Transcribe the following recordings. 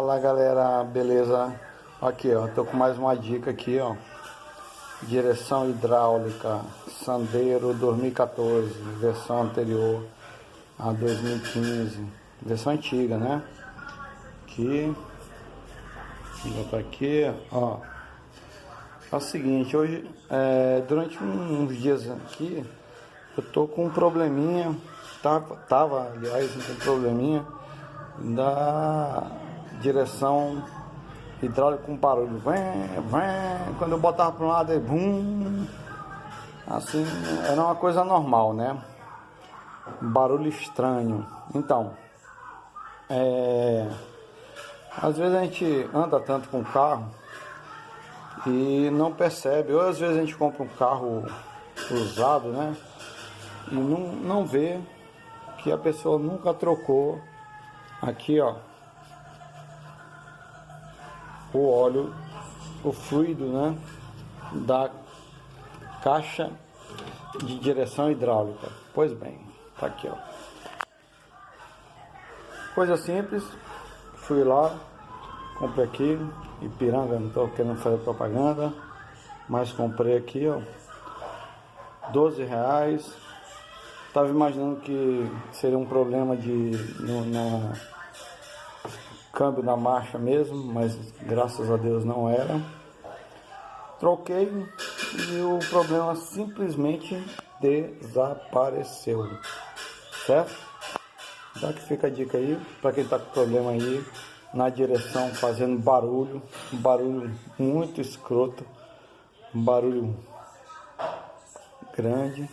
Fala galera, beleza? Aqui ó, tô com mais uma dica aqui ó. Direção hidráulica Sandero 2014, versão anterior a 2015, versão antiga, né? Aqui, vou botar aqui, ó. É o seguinte, hoje, durante uns dias aqui, eu tô com um probleminha, tava aliás, com um probleminha da direção hidráulica com barulho, quando eu botava para um lado e bum, assim, era uma coisa normal, né? Barulho estranho. Então, às vezes a gente anda tanto com o carro e não percebe, ou às vezes a gente compra um carro usado, né? E não vê que a pessoa nunca trocou aqui, ó, o óleo, o fluido, né, da caixa de direção hidráulica. Pois bem, tá aqui, ó. Coisa simples, fui lá, comprei aqui, Ipiranga, não tô querendo fazer propaganda, mas comprei aqui, ó, R$12. Tava imaginando que seria um problema no câmbio da marcha mesmo, mas graças a Deus não era. Troquei e o problema simplesmente desapareceu, certo? Então que fica a dica aí para quem tá com problema aí na direção, fazendo barulho, um barulho muito escroto, um barulho grande,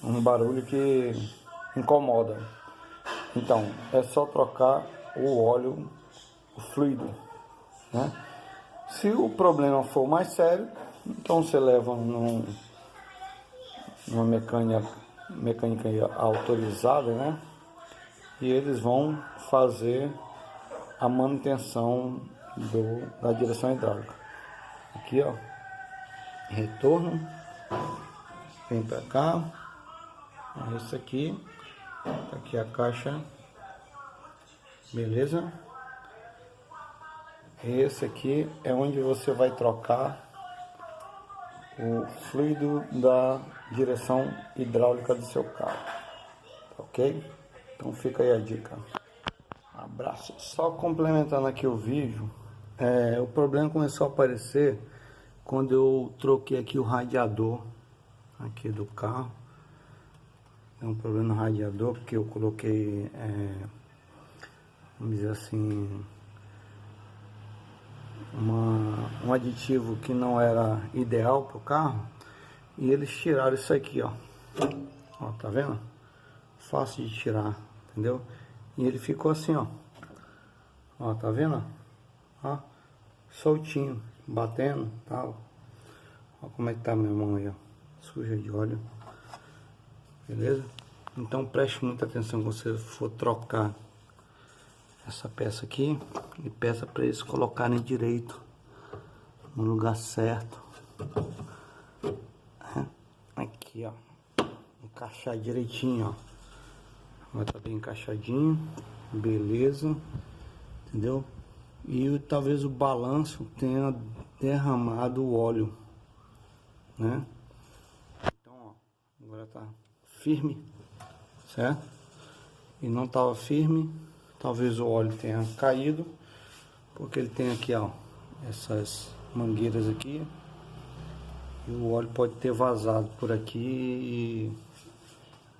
um barulho que incomoda. Então, é só trocar o óleo, o fluido, né? Se o problema for mais sério, então você leva numa mecânica autorizada, né? E eles vão fazer a manutenção da direção hidráulica. Aqui, ó, retorno, vem para cá, esse aqui. Aqui a caixa, beleza? Esse aqui é onde você vai trocar o fluido da direção hidráulica do seu carro, ok? Então fica aí a dica. Abraço. Só complementando aqui o vídeo, o problema começou a aparecer quando eu troquei aqui o radiador aqui do carro. É um problema no radiador, porque eu coloquei, vamos dizer assim, um aditivo que não era ideal para o carro. E eles tiraram isso aqui, ó. Ó, tá vendo? Fácil de tirar, entendeu? E ele ficou assim, ó. Ó, tá vendo? Ó, soltinho, batendo, tal. Ó como é que tá minha mão aí, ó. Suja de óleo. Beleza? Então preste muita atenção quando você for trocar essa peça aqui e peça para eles colocarem direito no lugar certo. Aqui, ó, encaixar direitinho, ó. Vai estar bem encaixadinho, beleza, entendeu? E talvez o balanço tenha derramado o óleo, né? Então, ó, agora tá firme, certo? E não estava firme, talvez o óleo tenha caído, porque ele tem aqui, ó, essas mangueiras aqui, e o óleo pode ter vazado por aqui e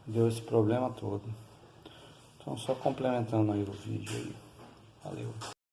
deu esse problema todo. Então só complementando aí o vídeo aí. Valeu.